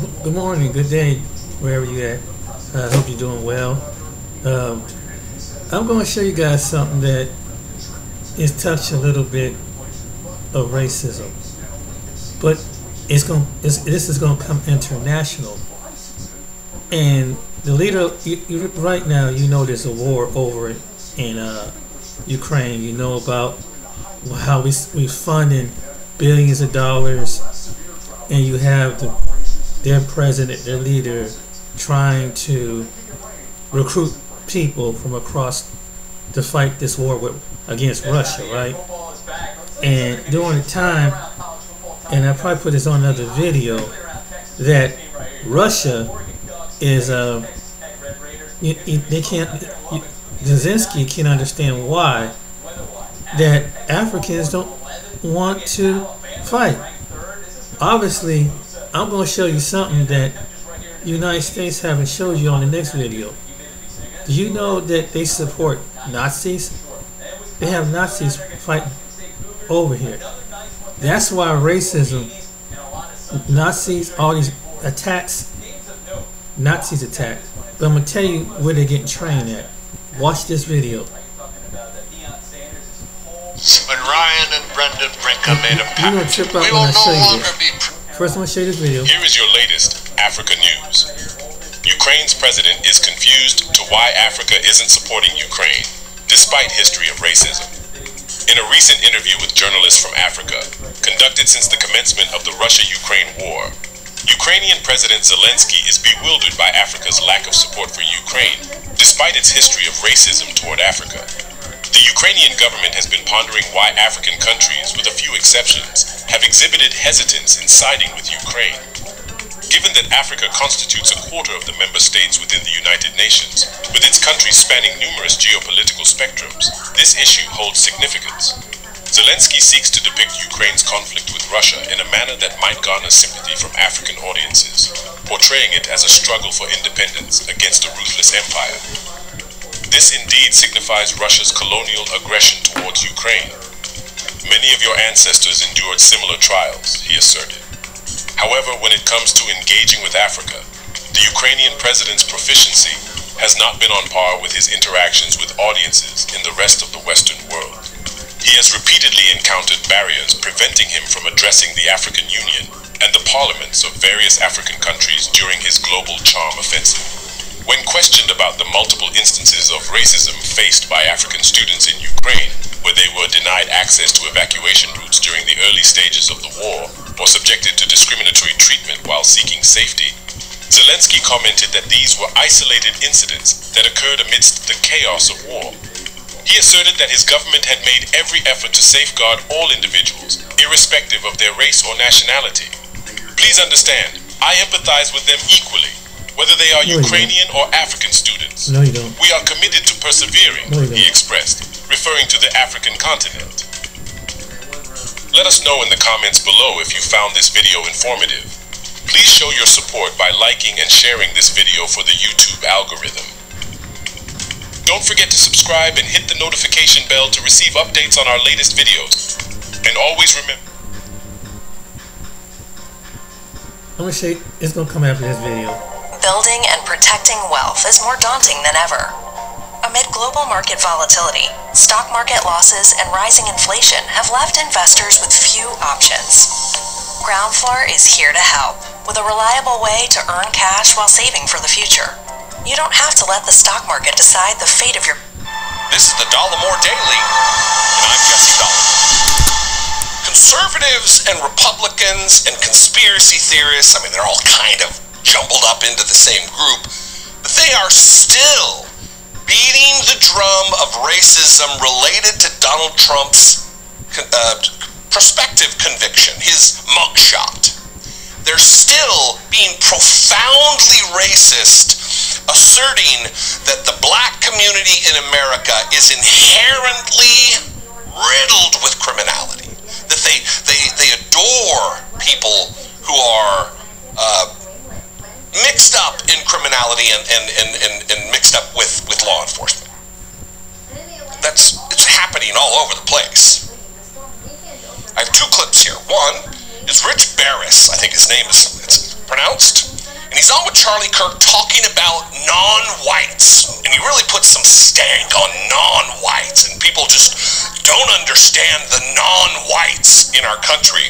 Good morning, good day, wherever you at. I hope you're doing well. Um, I'm going to show you guys something that is touched a little bit of racism, but this is going to come international. And the leader, right now, you know there's a war over in Ukraine. You know about how we funding billions of dollars, and you have their president, their leader, trying to recruit people from across to fight this war against Russia, right? And during the time, and I probably put this on another video, that Russia is they can't. Zelensky can't understand why that Africans don't want to fight. Obviously, I'm going to show you something that the United States haven't showed you on the next video. Do you know that they support Nazis? They have Nazis fighting over here. That's why racism, Nazis, all these attacks, Nazis attack. But I'm going to tell you where they're getting trained at. Watch this video. When Ryan and Brendan Brinker made a pact, we will no longer be... First, I'm going to show you this video. Here is your latest Africa news. Ukraine's president is confused to why Africa isn't supporting Ukraine, despite history of racism. In a recent interview with journalists from Africa, conducted since the commencement of the Russia-Ukraine war, Ukrainian President Zelensky is bewildered by Africa's lack of support for Ukraine, despite its history of racism toward Africa. The Ukrainian government has been pondering why African countries, with a few exceptions, have exhibited hesitance in siding with Ukraine. Given that Africa constitutes a quarter of the member states within the United Nations, with its countries spanning numerous geopolitical spectrums, this issue holds significance. Zelensky seeks to depict Ukraine's conflict with Russia in a manner that might garner sympathy from African audiences, portraying it as a struggle for independence against a ruthless empire. This indeed signifies Russia's colonial aggression towards Ukraine. Many of your ancestors endured similar trials, he asserted. However, when it comes to engaging with Africa, the Ukrainian president's proficiency has not been on par with his interactions with audiences in the rest of the Western world. He has repeatedly encountered barriers preventing him from addressing the African Union and the parliaments of various African countries during his global charm offensive. When questioned about the multiple instances of racism faced by African students in Ukraine, where they were denied access to evacuation routes during the early stages of the war, or subjected to discriminatory treatment while seeking safety, Zelensky commented that these were isolated incidents that occurred amidst the chaos of war. He asserted that his government had made every effort to safeguard all individuals, irrespective of their race or nationality. Please understand, I empathize with them equally, whether they are Ukrainian or African students. No, you don't. We are committed to persevering, he expressed, referring to the African continent. Let us know in the comments below if you found this video informative. Please show your support by liking and sharing this video for the YouTube algorithm. Don't forget to subscribe and hit the notification bell to receive updates on our latest videos. And always remember... I'm going to show you, it's going to come after this video. Building and protecting wealth is more daunting than ever. Amid global market volatility, stock market losses, and rising inflation have left investors with few options. Ground Floor is here to help, with a reliable way to earn cash while saving for the future. You don't have to let the stock market decide the fate of your... This is the Dollamore Daily, and I'm Jesse Dollamore. Conservatives and Republicans and conspiracy theorists, they're all kind of jumbled up into the same group, but they are still beating the drum of racism related to Donald Trump's prospective conviction, his mugshot. They're still being profoundly racist, asserting that the black community in America is inherently riddled with criminality, that they adore people who are mixed up in criminality and mixed up with law enforcement. It's happening all over the place. I have two clips here. One is Rich Barris, I think his name is, it's pronounced, And he's on with Charlie Kirk talking about non-whites. And he really puts some stank on non-whites. And people just don't understand the non-whites in our country.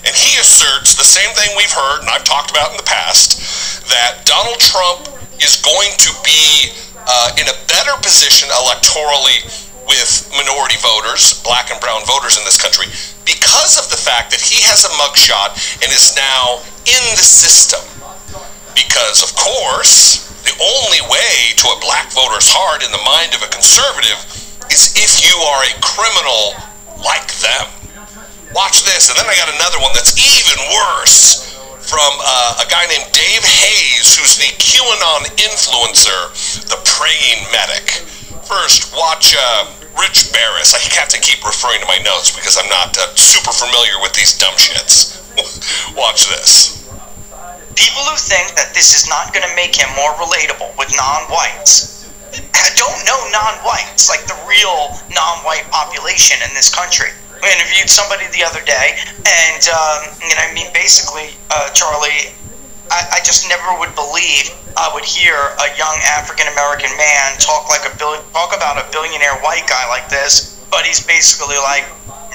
And he asserts the same thing we've heard, and I've talked about in the past, that Donald Trump is going to be in a better position electorally with minority voters, black and brown voters in this country, because of the fact that he has a mugshot and is now in the system. Because, of course, the only way to a black voter's heart in the mind of a conservative is if you are a criminal like them. Watch this, and then I got another one that's even worse from a guy named Dave Hayes, who's the QAnon influencer, the praying medic. First, watch Rich Barris. I have to keep referring to my notes because I'm not super familiar with these dumb shits. Watch this. People who think that this is not going to make him more relatable with non-whites don't know non-whites, like the real non-white population in this country. I interviewed somebody the other day, and basically, Charlie, I just never would believe I would hear a young African-American man talk about a billionaire white guy like this, but he's basically like,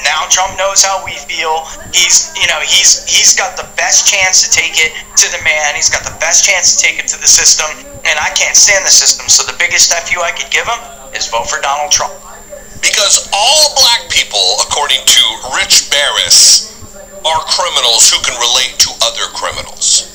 now Trump knows how we feel. He's got the best chance to take it to the man. He's got the best chance to take it to the system, and I can't stand the system. So the biggest FU I could give him is vote for Donald Trump. Because all black people, according to Rich Barris, are criminals who can relate to other criminals.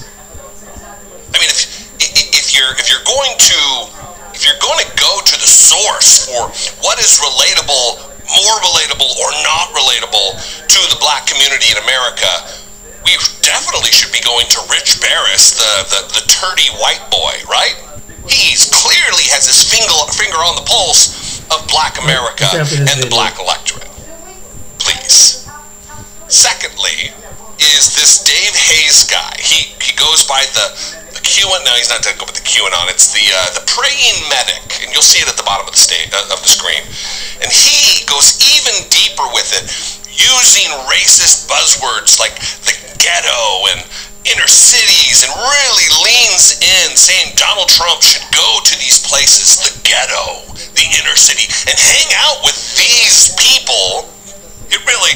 I mean, if you're going to go to the source for what is relatable, more relatable or not relatable to the black community in America, we definitely should be going to Rich Barris, the turdy white boy, right? He's clearly has his finger on the pulse of black America and the black electorate. Please. Secondly, is this Dave Hayes guy. He goes by the QAnon. No, he's not going to go with the QAnon. It's the praying medic, and you'll see it at the bottom of the screen. And he goes even deeper with it, using racist buzzwords like the ghetto and inner cities, and really leans in, saying Donald Trump should go to these places, the ghetto, the inner city, and hang out with these people. It really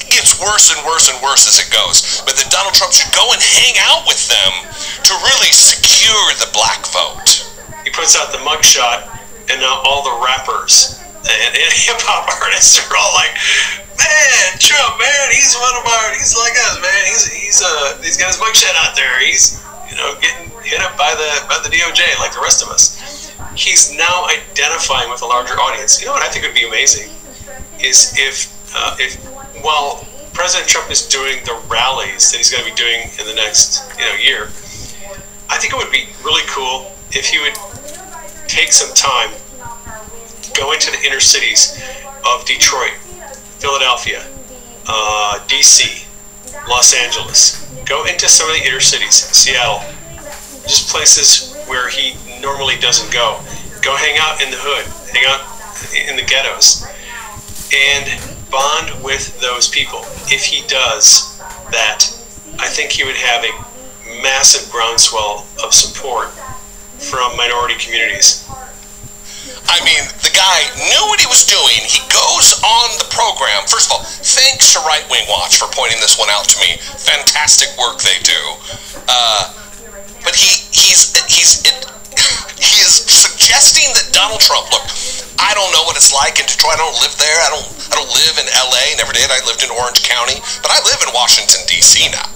gets worse and worse and worse as it goes. But that Donald Trump should go and hang out with them to really secure the black vote. He puts out the mugshot, and now all the rappers and hip-hop artists are all like, man, Trump, man, he's like us, man. He's got his mugshot out there. He's, getting hit up by the DOJ like the rest of us. He's now identifying with a larger audience. You know what I think would be amazing is if while President Trump is doing the rallies that he's going to be doing in the next year, I think it would be really cool if he would take some time, go into the inner cities of Detroit, Philadelphia, DC, Los Angeles, go into some of the inner cities, Seattle, just places where he normally doesn't go. Go hang out in the hood, hang out in the ghettos, and bond with those people. If he does that, I think he would have a massive groundswell of support from minority communities. I mean, the guy knew what he was doing. He goes on the program. First of all, thanks to Right Wing Watch for pointing this one out to me. Fantastic work they do. But he is suggesting that Donald Trump, look, I don't know what it's like in Detroit. I don't live there. I don't live in LA. Never did. I lived in Orange County, but I live in Washington D.C. now.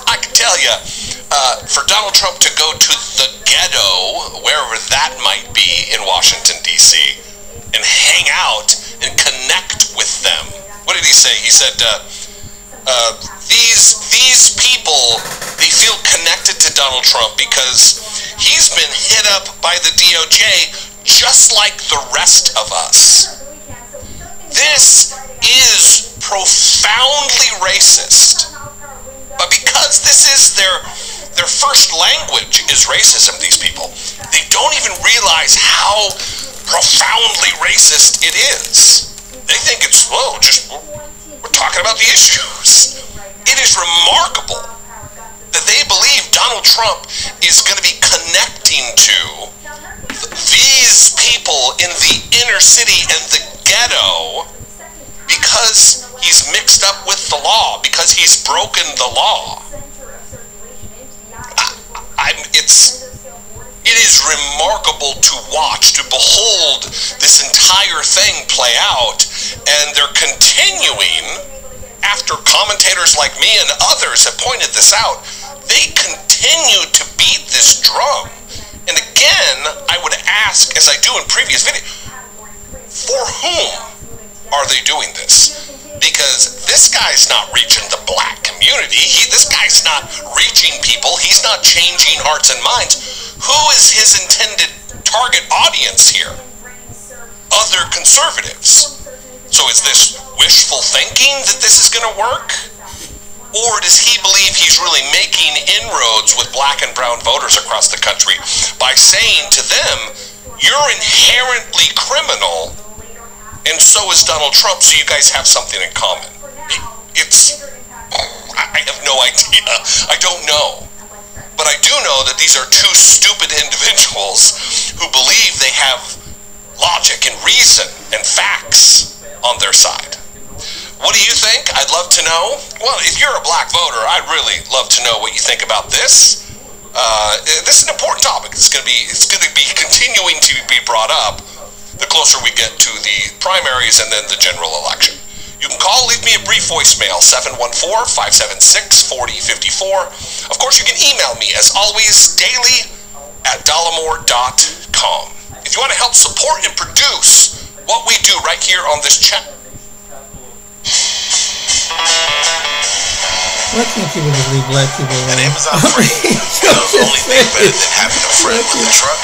I can tell you, for Donald Trump to go to the ghetto, wherever that might be in Washington, D.C., and hang out and connect with them. What did he say? He said, these people, they feel connected to Donald Trump because he's been hit up by the DOJ just like the rest of us. This is profoundly racist. But because this is their first language is racism, these people, they don't even realize how profoundly racist it is. They think it's, we're talking about the issues. It is remarkable that they believe Donald Trump he's going to be connecting to these people in the inner city and the ghetto because he's mixed up with the law, because he's broken the law. It is remarkable to watch, to behold this entire thing play out, and they're continuing, after commentators like me and others have pointed this out, they continue to beat this drum. And again, I would ask, as I do in previous videos, for whom are they doing this? Because this guy's not reaching the black community. This guy's not reaching people. He's not changing hearts and minds. Who is his intended target audience here? Other conservatives. So is this wishful thinking that this is going to work? Or does he believe he's really making inroads with black and brown voters across the country by saying to them, you're inherently criminal, and so is Donald Trump, so you guys have something in common? I have no idea. I don't know. But I do know that these are two stupid individuals who believe they have logic and reason and facts on their side. What do you think? I'd love to know. Well, if you're a black voter, I'd really love to know what you think about this. This is an important topic. It's going to be continuing to be brought up the closer we get to the primaries and then the general election. You can call, leave me a brief voicemail, 714-576-4054. Of course, you can email me, as always, daily@dollamore.com. If you want to help support and produce what we do right here on this chat. Why can't people just leave black people alone? An Amazon free. The only thing better than having a friend with a truck.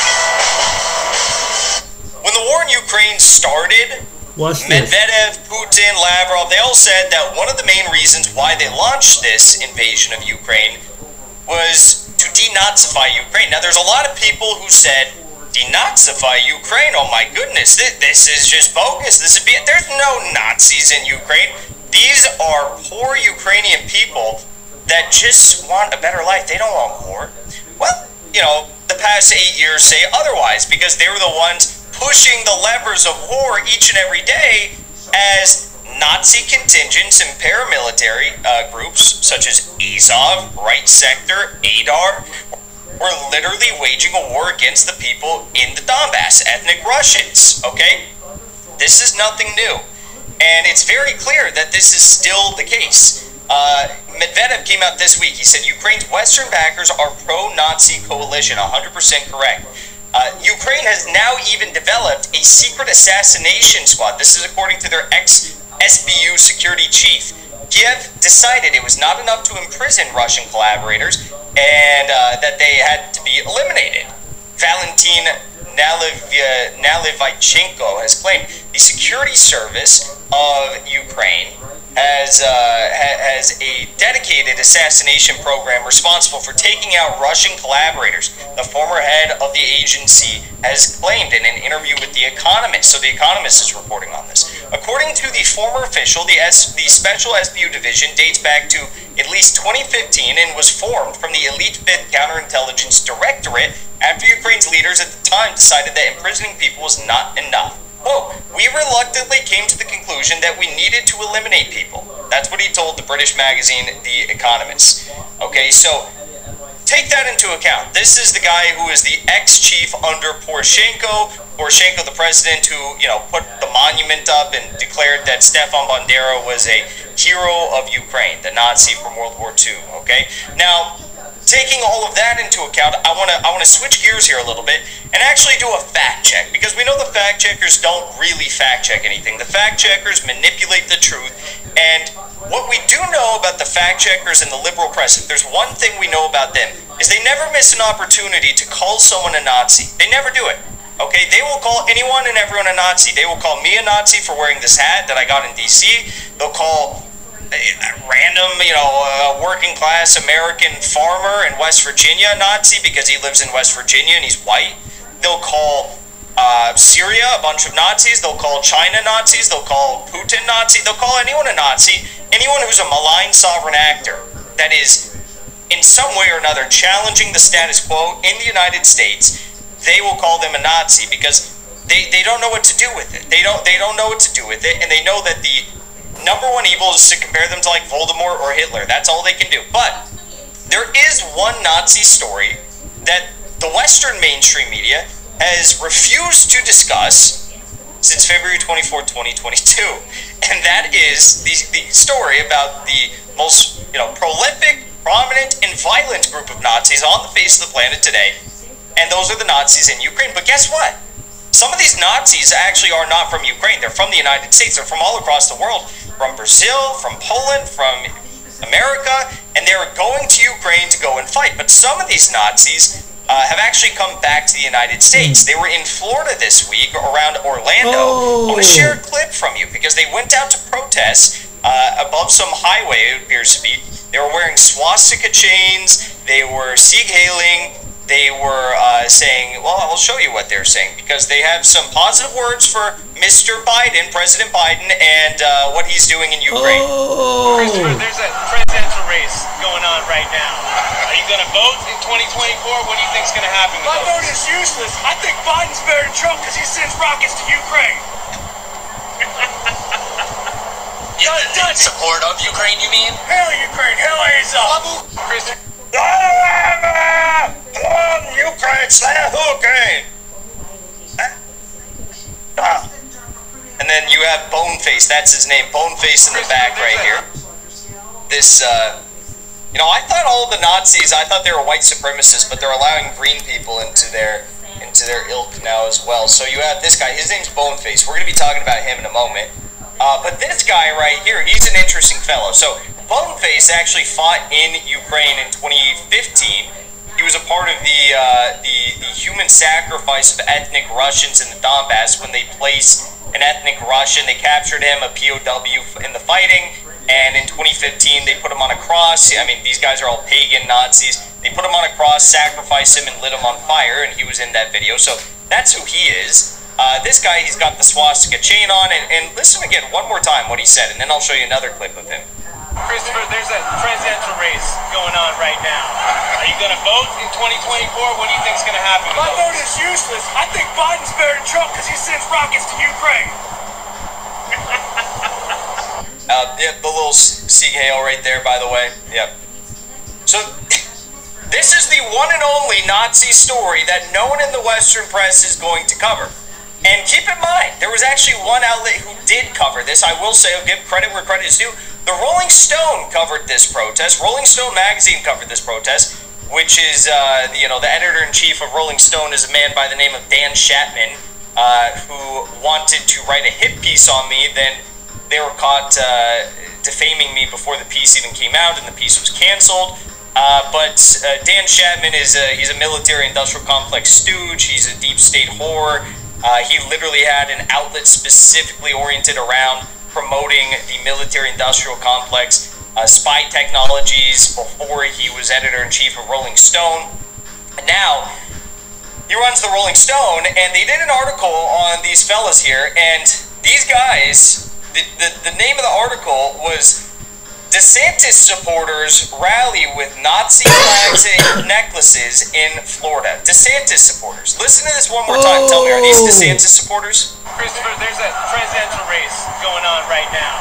When the war in Ukraine started, Medvedev, Putin, Lavrov, they all said that one of the main reasons why they launched this invasion of Ukraine was to denazify Ukraine. Now, there's a lot of people who said, denazify Ukraine? Oh my goodness, this is just bogus. There's no Nazis in Ukraine. These are poor Ukrainian people that just want a better life. They don't want war. Well, the past 8 years say otherwise, because they were the ones pushing the levers of war each and every day as Nazi contingents and paramilitary groups such as Azov, Right Sector, Adar were literally waging a war against the people in the Donbass, ethnic Russians, okay? This is nothing new. And it's very clear that this is still the case. Medvedev came out this week. He said Ukraine's Western backers are pro-Nazi coalition, 100% correct. Ukraine has now even developed a secret assassination squad. This is according to their ex-SBU security chief. Kiev decided it was not enough to imprison Russian collaborators and that they had to be eliminated. Valentin Nalivaychenko has claimed the security service of Ukraine has a dedicated assassination program responsible for taking out Russian collaborators. The former head of the agency has claimed in an interview with The Economist. So The Economist is reporting on this. According to the former official, the Special SBU Division dates back to at least 2015 and was formed from the Elite 5th Counterintelligence Directorate after Ukraine's leaders at the time decided that imprisoning people was not enough. Quote, we reluctantly came to the conclusion that we needed to eliminate people. That's what he told the British magazine, The Economist. Okay, so take that into account. This is the guy who is the ex-chief under Poroshenko. Poroshenko, the president who, put the monument up and declared that Stefan Bandera was a hero of Ukraine, the Nazi from World War II, okay? Now, taking all of that into account, I want to switch gears here a little bit and actually do a fact check, because we know the fact checkers don't really fact check anything. The fact checkers manipulate the truth, and what we do know about the fact checkers and the liberal press, if there's one thing we know about them, is they never miss an opportunity to call someone a Nazi. They never do it. Okay, they will call anyone and everyone a Nazi. They will call me a Nazi for wearing this hat that I got in DC. They'll call random, working class American farmer in West Virginia Nazi because he lives in West Virginia and he's white. They'll call Syria a bunch of Nazis. They'll call China Nazis. They'll call Putin Nazi. They'll call anyone a Nazi. Anyone who's a malign sovereign actor that is in some way or another challenging the status quo in the United States, they will call them a Nazi because they don't know what to do with it. They don't know what to do with it, and they know that the number one evil is to compare them to like Voldemort or Hitler. That's all they can do. But there is one Nazi story that the Western mainstream media has refused to discuss since February 24, 2022, and that is the story about the most prolific, prominent, and violent group of Nazis on the face of the planet today, and those are the Nazis in Ukraine. But guess what? Some of these Nazis actually are not from Ukraine. They're from the United States. They're from all across the world, from Brazil, from Poland, from America, and they're going to Ukraine to go and fight. But some of these Nazis have actually come back to the United States. They were in Florida this week, around Orlando. I want to share a clip from you because they went out to protest above some highway, it appears to be. They were wearing swastika chains. They were Sieg hailing. They were saying, well, I'll show you what they're saying, because they have some positive words for Mr. Biden, President Biden, and what he's doing in Ukraine. Christopher, there's a presidential race going on right now. Are you going to vote in 2024? What do you think is going to happen? My vote is useless. I think Biden's better than Trump because he sends rockets to Ukraine. In support of Ukraine, you mean? Hell Ukraine, hell is up. Christopher. Ukraine, slam Ukraine! And then you have Boneface, that's his name, Boneface in the back right here. This, I thought all the Nazis, I thought they were white supremacists, but they're allowing green people into their ilk now as well. So you have this guy, his name's Boneface. We're going to be talking about him in a moment. But this guy right here, he's an interesting fellow. So Boneface actually fought in Ukraine in 2015. He was a part of the human sacrifice of ethnic Russians in the Donbass. When they placed an ethnic Russian, they captured him, a POW in the fighting, and in 2015 they put him on a cross. I mean, these guys are all pagan Nazis. They put him on a cross, sacrificed him, and lit him on fire, and he was in that video. So that's who he is. This guy, he's got the swastika chain on, and listen again one more time what he said, and then I'll show you another clip of him. Christopher, there's a presidential race going on right now. Are you going to vote in 2024? What do you think is going to happen? My vote is useless. I think Biden's better than Trump because he sends rockets to Ukraine. The little Sieg Heil right there, by the way. Yep. So, this is the one and only Nazi story that no one in the Western press is going to cover. And keep in mind, there was actually one outlet who did cover this. I will say, I'll give credit where credit is due. The Rolling Stone covered this protest. Rolling Stone magazine covered this protest, which is, the editor-in-chief of Rolling Stone is a man by the name of Dan Chapman, who wanted to write a hit piece on me. Then they were caught defaming me before the piece even came out, and the piece was canceled. But Dan Chapman he's a military-industrial complex stooge. He's a deep state whore. He literally had an outlet specifically oriented around promoting the military-industrial complex, spy technologies, before he was editor-in-chief of Rolling Stone. And now, he runs the Rolling Stone, and they did an article on these fellas here, and these guys, the name of the article was DeSantis supporters rally with Nazi flags and necklaces in Florida. DeSantis supporters. Listen to this one more time. Tell me, are these DeSantis supporters? Christopher, there's a presidential race going on right now.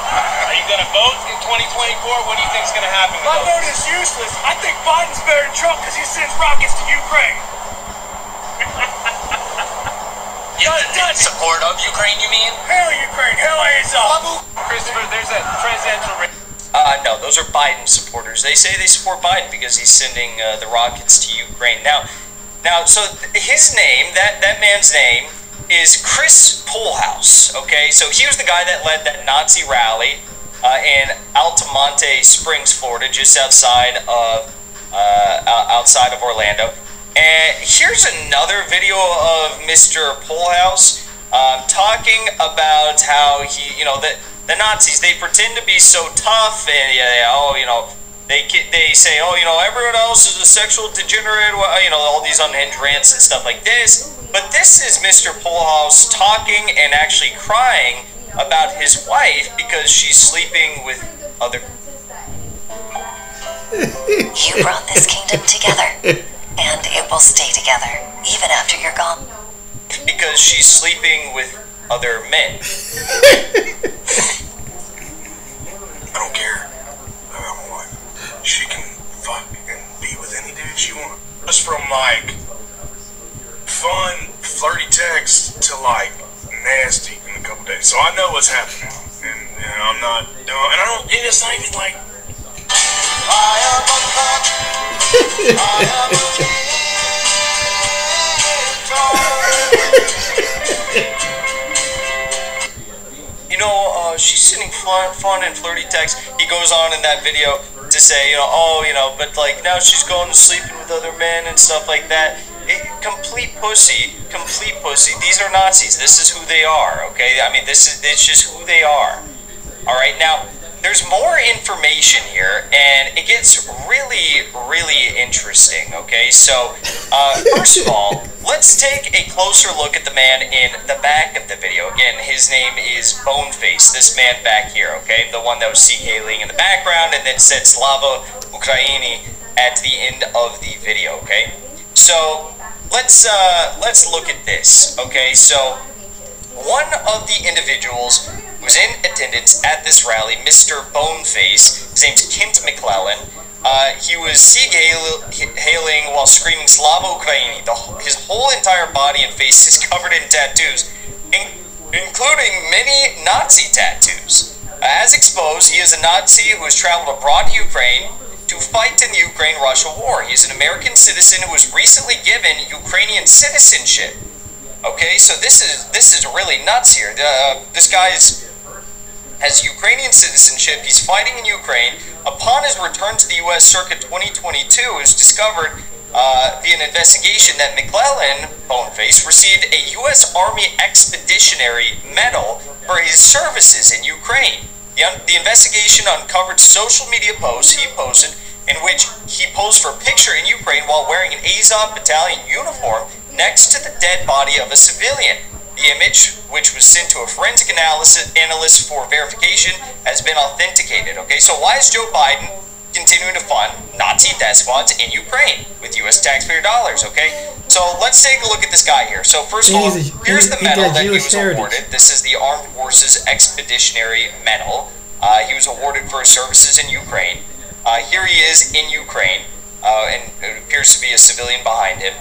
Are you going to vote in 2024? What do you think is going to happen? My vote is useless. I think Biden's better than Trump because he sends rockets to Ukraine. In support of Ukraine, you mean? Hell Ukraine, hell is up. Christopher, there's a presidential race. No, those are Biden supporters. They say they support Biden because he's sending the rockets to Ukraine. Now, so his name, that man's name, is Chris Pohlhaus. Okay, so he was the guy that led that Nazi rally in Altamonte Springs, Florida, just outside of Orlando. And here's another video of Mr. Pohlhaus talking about how he, the Nazis, they pretend to be so tough, and they say, everyone else is a sexual degenerate, all these unhinged rants and stuff like this. But this is Mr. Pohlhaus talking and actually crying about his wife because she's sleeping with other. You brought this kingdom together, and it will stay together, even after you're gone. Because she's sleeping with other men. I don't care. I got my wife. She can fuck and be with any dude she wants. Just from like fun, flirty text to like nasty in a couple days. So I know what's happening, and I'm not dumb. And I don't. And it's not even like. I am a cock. I am a You know, she's sending fun and flirty texts. He goes on in that video to say, but like now she's going to sleeping with other men and stuff like that. Complete pussy. These are Nazis. This is who they are, okay? I mean, it's just who they are. All right, now, there's more information here, and it gets really, really interesting, okay? So, first of all, let's take a closer look at the man in the back of the video. Again, his name is Boneface, this man back here, okay? The one that was hailing in the background and then said Slava Ukraini at the end of the video, okay? So, let's look at this, okay? So, one of the individuals who's in attendance at this rally, Mr. Boneface, his name's Kent McClellan, he was hailing while screaming Slava Ukraini. His whole entire body and face is covered in tattoos, including many Nazi tattoos. As exposed, he is a Nazi who has traveled abroad to Ukraine to fight in the Ukraine-Russia war. He is an American citizen who was recently given Ukrainian citizenship. Okay, so this is really nuts here. This guy has Ukrainian citizenship. He's fighting in Ukraine. Upon his return to the U.S. circa 2022, it was discovered via an investigation that McClellan, Boneface, received a U.S. Army Expeditionary Medal for his services in Ukraine. The investigation uncovered social media posts he posted in which he posed for a picture in Ukraine while wearing an Azov battalion uniform next to the dead body of a civilian. The image, which was sent to a forensic analyst for verification, has been authenticated. Okay, so why is Joe Biden continuing to fund Nazi death squads in Ukraine with U.S. taxpayer dollars? Okay, so let's take a look at this guy here. So first of all, here's the medal that he was awarded. This is the Armed Forces Expeditionary Medal. He was awarded for his services in Ukraine. Here he is in Ukraine, and it appears to be a civilian behind him.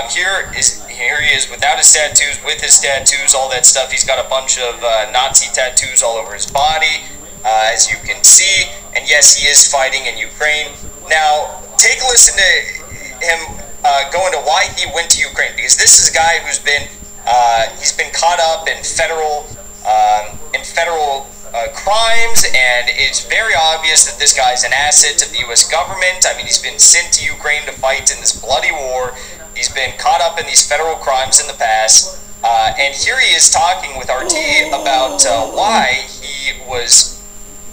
Here he is without his tattoos, with his tattoos, all that stuff. He's got a bunch of Nazi tattoos all over his body, as you can see. And yes, he is fighting in Ukraine. Now, take a listen to him going to why he went to Ukraine, because this is a guy who's been he's been caught up in federal crimes, and it's very obvious that this guy's an asset to the U.S. government. I mean, he's been sent to Ukraine to fight in this bloody war. He's been caught up in these federal crimes in the past, and here he is talking with RT about why he was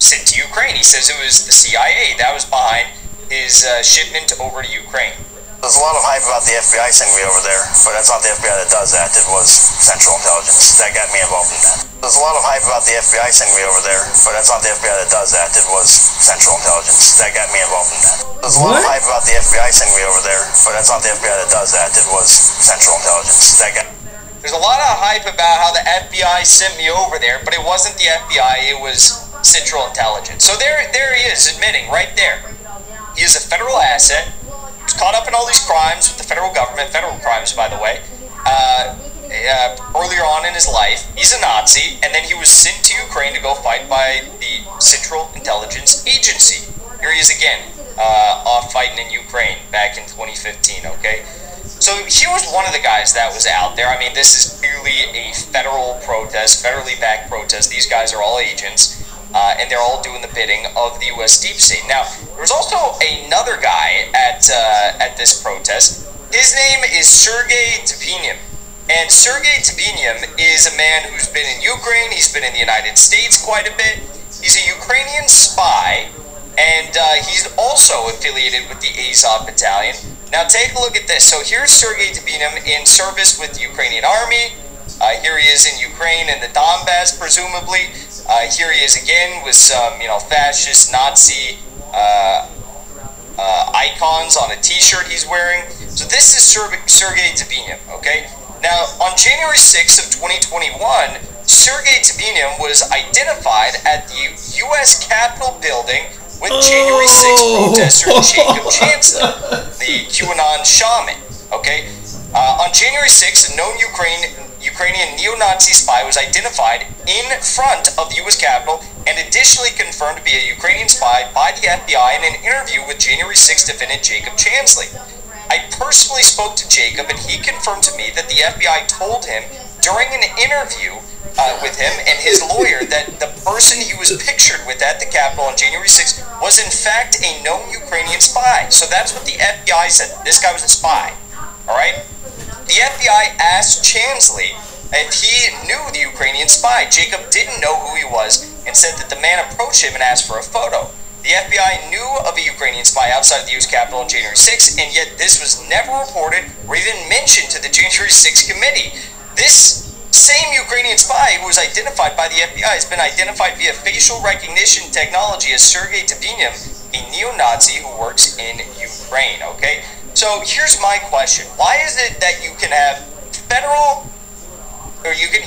sent to Ukraine. He says it was the CIA that was behind his shipment over to Ukraine. There's a lot of hype about the FBI sending me over there, but that's not the FBI that does that. It was Central Intelligence that got me involved in that. There's a lot of hype about the FBI sending me over there, but that's not the FBI that does that. It was Central Intelligence that got me involved in that. There's a lot of hype about the FBI sending me over there, but that's not the FBI that does that. It was Central Intelligence that got. There's a lot of hype about how the FBI sent me over there, but it wasn't the FBI, it was Central Intelligence. So there he is, admitting right there. He is a federal asset. He's caught up in all these crimes with the federal government, federal crimes, by the way, earlier on in his life. He's a Nazi, and then he was sent to Ukraine to go fight by the Central Intelligence Agency. Here he is again, off fighting in Ukraine back in 2015, okay? So he was one of the guys that was out there. I mean, this is clearly a federal protest, federally backed protest. These guys are all agents. And they're all doing the bidding of the U.S. deep state. Now, there was also another guy at this protest. His name is Sergei Topinian. And Sergei Topinian is a man who's been in Ukraine. He's been in the United States quite a bit. He's a Ukrainian spy, and he's also affiliated with the Azov battalion. Now, take a look at this. So here's Sergei Topinian in service with the Ukrainian army. Here he is in Ukraine in the Donbass, presumably. Here he is again with some, fascist Nazi icons on a t-shirt he's wearing. So this is Sergei Tabinev, okay? Now, on January 6th of 2021, Sergei Tabinev was identified at the U.S. Capitol building with January 6th protester Jacob Chancellor, the QAnon shaman, okay? On January 6th, a known Ukrainian neo-Nazi spy was identified in front of the U.S. Capitol and additionally confirmed to be a Ukrainian spy by the FBI in an interview with January 6th defendant Jacob Chancellor. I personally spoke to Jacob, and he confirmed to me that the FBI told him during an interview with him and his lawyer that the person he was pictured with at the Capitol on January 6th was in fact a known Ukrainian spy. So that's what the FBI said. This guy was a spy. All right? The FBI asked Chansley if he knew the Ukrainian spy. Jacob didn't know who he was and said that the man approached him and asked for a photo. The FBI knew of a Ukrainian spy outside of the U.S. Capitol on January 6th, and yet this was never reported or even mentioned to the January 6th committee. This same Ukrainian spy who was identified by the FBI has been identified via facial recognition technology as Sergei Tabinev, a neo-Nazi who works in Ukraine, okay? So here's my question. Why is it that you can have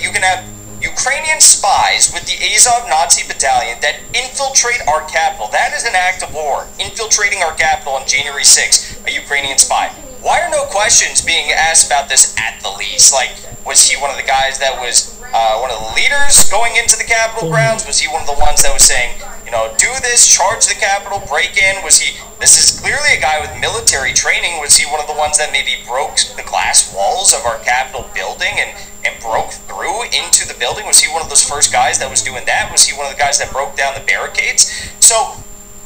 you can have Ukrainian spies with the Azov Nazi battalion that infiltrate our capital? That is an act of war, infiltrating our capital on January 6th, a Ukrainian spy. Why are no questions being asked about this at the least? Like, was he one of the guys that was one of the leaders going into the Capitol grounds? Was he one of the ones that was saying, you know, do this, charge the Capitol, break in? Was he, this is clearly a guy with military training. Was he one of the ones that maybe broke the glass walls of our Capitol building and broke through into the building? Was he one of those first guys that was doing that? Was he one of the guys that broke down the barricades? So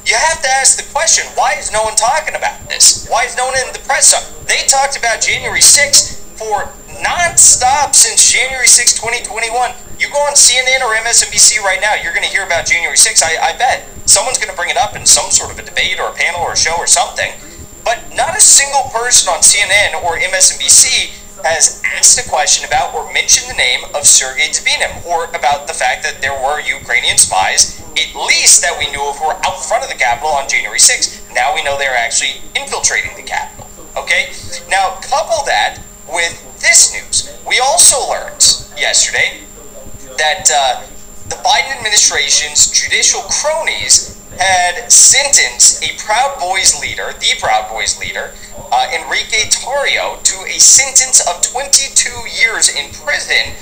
you have to ask the question, why is no one talking about this? Why is no one in the press? They talked about January 6th for non-stop since January 6, 2021. You go on CNN or MSNBC right now, you're going to hear about January 6. I bet someone's going to bring it up in some sort of a debate or a panel or a show or something. But not a single person on CNN or MSNBC has asked a question about or mentioned the name of Sergei Tabinev or about the fact that there were Ukrainian spies, at least that we knew of, who were out front of the Capitol on January 6th. Now we know they're actually infiltrating the Capitol. Okay? Now, couple that with this news. We also learned yesterday that the Biden administration's judicial cronies had sentenced a Proud Boys leader, Enrique Tarrio, to a sentence of 22 years in prison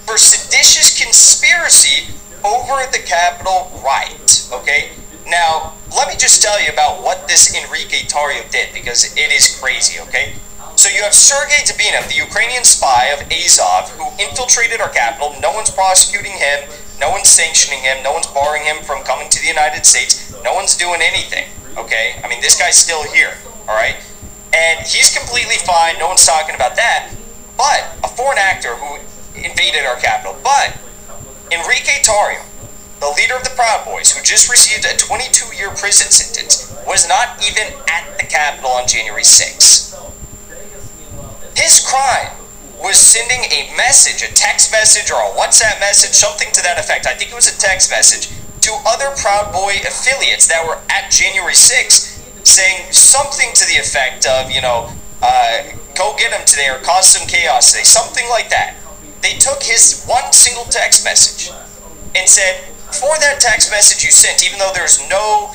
for seditious conspiracy over the Capitol riot. Okay? Now, let me just tell you about what this Enrique Tarrio did, because it is crazy, okay? So you have Sergei Tabinev, the Ukrainian spy of Azov, who infiltrated our capital. No one's prosecuting him. No one's sanctioning him. No one's barring him from coming to the United States. No one's doing anything, okay? I mean, this guy's still here, all right? And he's completely fine. No one's talking about that. But a foreign actor who invaded our capital. But Enrique Tarrio, the leader of the Proud Boys, who just received a 22-year prison sentence, was not even at the Capitol on January 6th. His crime was sending a message, a text message or a WhatsApp message, something to that effect. I think it was a text message to other Proud Boy affiliates that were at January 6th, saying something to the effect of, you know, go get him today or cause some chaos today, something like that. They took his one single text message and said, for that text message you sent, even though there's no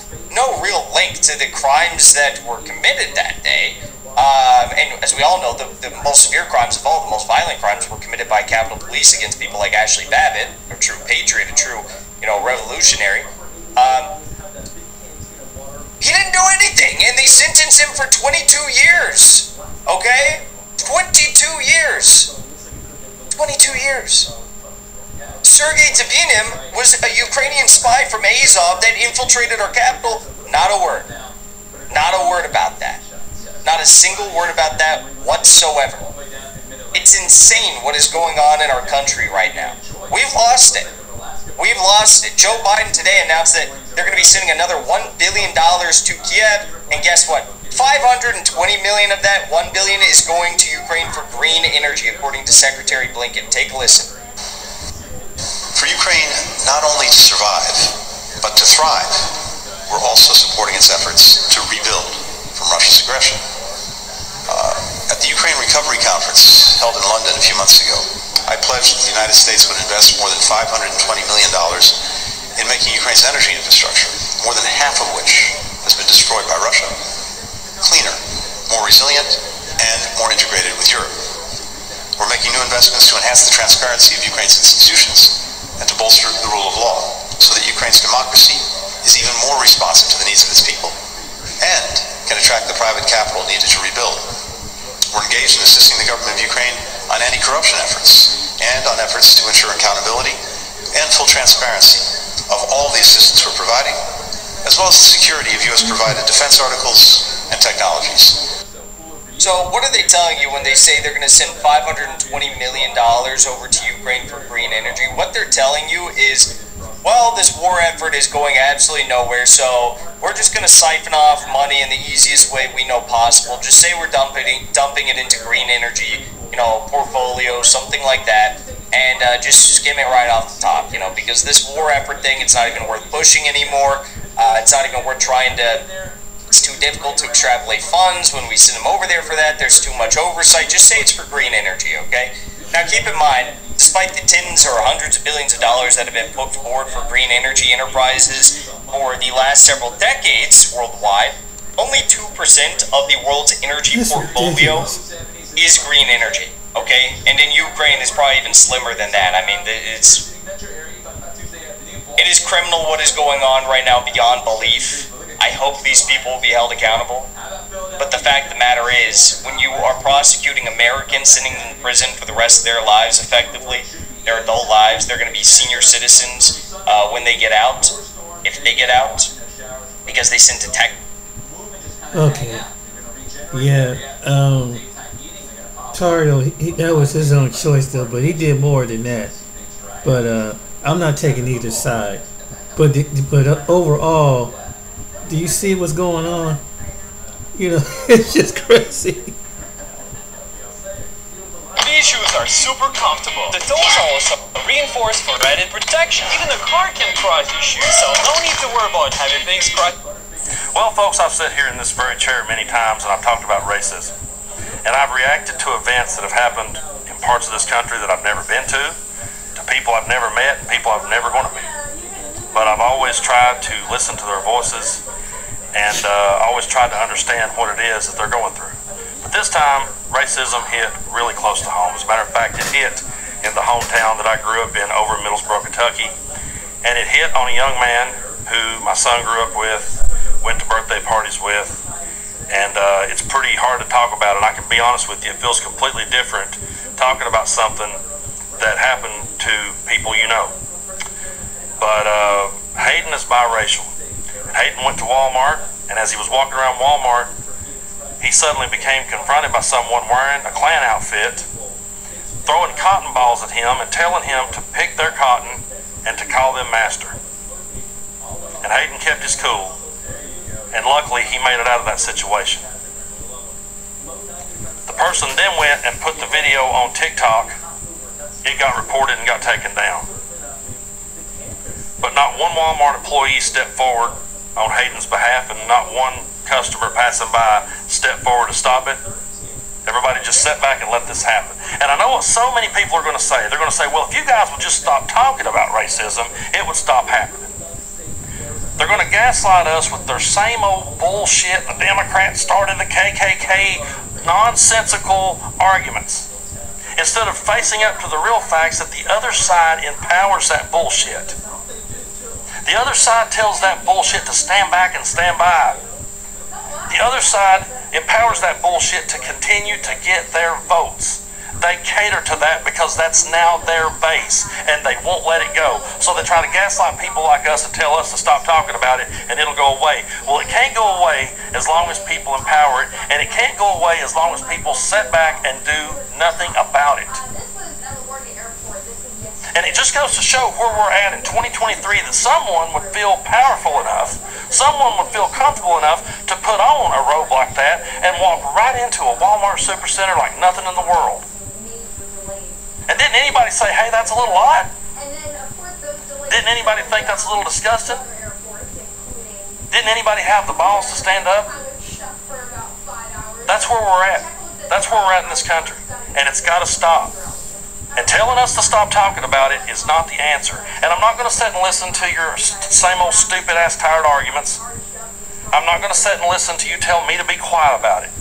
real link to the crimes that were committed that day, and as we all know, the most severe crimes of all, the most violent crimes, were committed by Capitol Police against people like Ashley Babbitt, a true patriot, a true, you know, revolutionary. He didn't do anything, and they sentenced him for 22 years. Okay? 22 years. 22 years. Sergei Tabinev was a Ukrainian spy from Azov that infiltrated our capital. Not a word. Not a word about that. Not a single word about that whatsoever. It's insane what is going on in our country right now. We've lost it. We've lost it. Joe Biden today announced that they're going to be sending another $1 billion to Kiev. And guess what? $520 million of that $1 billion is going to Ukraine for green energy, according to Secretary Blinken. Take a listen. For Ukraine not only to survive, but to thrive, we're also supporting its efforts to rebuild from Russia's aggression. At the Ukraine Recovery Conference held in London a few months ago, I pledged that the United States would invest more than $520 million in making Ukraine's energy infrastructure, more than half of which has been destroyed by Russia, cleaner, more resilient, and more integrated with Europe. We're making new investments to enhance the transparency of Ukraine's institutions and to bolster the rule of law so that Ukraine's democracy is even more responsive to the needs of its people and can attract the private capital needed to rebuild. We're engaged in assisting the government of Ukraine on anti-corruption efforts and on efforts to ensure accountability and full transparency of all the assistance we're providing, as well as the security of U.S.-provided defense articles and technologies. So what are they telling you when they say they're going to send $520 million over to Ukraine for green energy? What they're telling you is, well, this war effort is going absolutely nowhere, so we're just going to siphon off money in the easiest way we know possible. Just say we're dumping it into green energy, portfolio, something like that, and just skim it right off the top, because this war effort thing, it's not even worth pushing anymore. It's not even worth trying to... It's too difficult to extrapolate funds when we send them over there for that. There's too much oversight. Just say it's for green energy, okay? Now keep in mind, despite the tens or hundreds of billions of dollars that have been put forward for green energy enterprises for the last several decades worldwide, only 2% of the world's energy portfolio is green energy, okay? And in Ukraine, it's probably even slimmer than that. I mean, it is criminal what is going on right now beyond belief. I hope these people will be held accountable. But the fact of the matter is, when you are prosecuting Americans, sending them in prison for the rest of their lives effectively, their adult lives, they're going to be senior citizens when they get out, if they get out, because they sent to tech. Okay. Yeah. Tario, that was his own choice though, but he did more than that. But I'm not taking either side. But overall, do you see what's going on? It's just crazy. These shoes are super comfortable. The toes are also reinforced for added protection. Even a car can cross these shoes, so no need to worry about having things cross. Well, folks, I've sat here in this very chair many times and I've talked about racism. And I've reacted to events that have happened in parts of this country that I've never been to people I've never met, and people I'm never going to meet. But I've always tried to listen to their voices and always tried to understand what it is that they're going through. But this time, racism hit really close to home. As a matter of fact, it hit in the hometown that I grew up in over in Middlesboro, Kentucky. And it hit on a young man who my son grew up with, went to birthday parties with. And it's pretty hard to talk about it. I can be honest with you, it feels completely different talking about something that happened to people you know. But Hayden is biracial. Hayden went to Walmart, and as he was walking around Walmart, he suddenly became confronted by someone wearing a Klan outfit, throwing cotton balls at him and telling him to pick their cotton and to call them master. And Hayden kept his cool, and luckily he made it out of that situation. The person then went and put the video on TikTok. It got reported and got taken down. But not one Walmart employee stepped forward on Hayden's behalf, and not one customer passing by stepped forward to stop it. Everybody just sat back and let this happen. And I know what so many people are going to say. They're going to say, well, if you guys would just stop talking about racism, it would stop happening. They're going to gaslight us with their same old bullshit. The Democrats started the KKK nonsensical arguments, instead of facing up to the real facts that the other side empowers that bullshit. The other side tells that bullshit to stand back and stand by. The other side empowers that bullshit to continue to get their votes. They cater to that because that's now their base, and they won't let it go. So they try to gaslight people like us and tell us to stop talking about it, and it'll go away. Well, it can't go away as long as people empower it, and it can't go away as long as people sit back and do nothing about it. And it just goes to show where we're at in 2023, that someone would feel powerful enough, someone would feel comfortable enough to put on a robe like that and walk right into a Walmart Supercenter like nothing in the world. And didn't anybody say, hey, that's a little odd? Didn't anybody think that's a little disgusting? Didn't anybody have the balls to stand up? That's where we're at. That's where we're at in this country. And it's got to stop. And telling us to stop talking about it is not the answer. And I'm not going to sit and listen to your same old stupid ass tired arguments. I'm not going to sit and listen to you tell me to be quiet about it.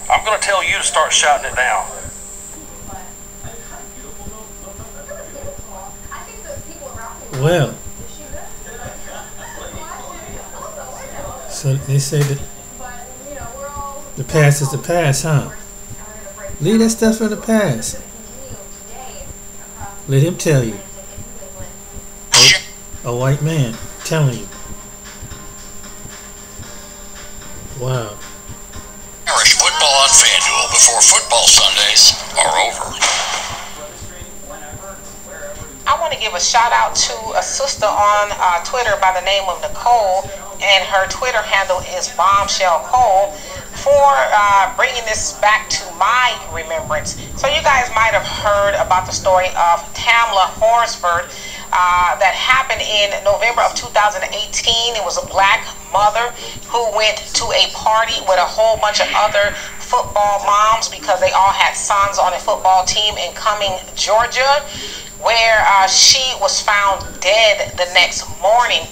I'm going to tell you to start shouting it down. Well, so they say that the past is the past, huh? Leave that stuff in the past. Let him tell you. A white man telling you. Wow. Irish football on FanDuel before football Sundays are over. I want to give a shout out to a sister on Twitter by the name of Nicole, and her Twitter handle is Bombshell Cole, for bringing this back to my remembrance. So you guys might have heard about the story of Tamla Horsford that happened in November of 2018. It was a black mother who went to a party with a whole bunch of other football moms because they all had sons on a football team in Cumming, Georgia, where she was found dead the next morning.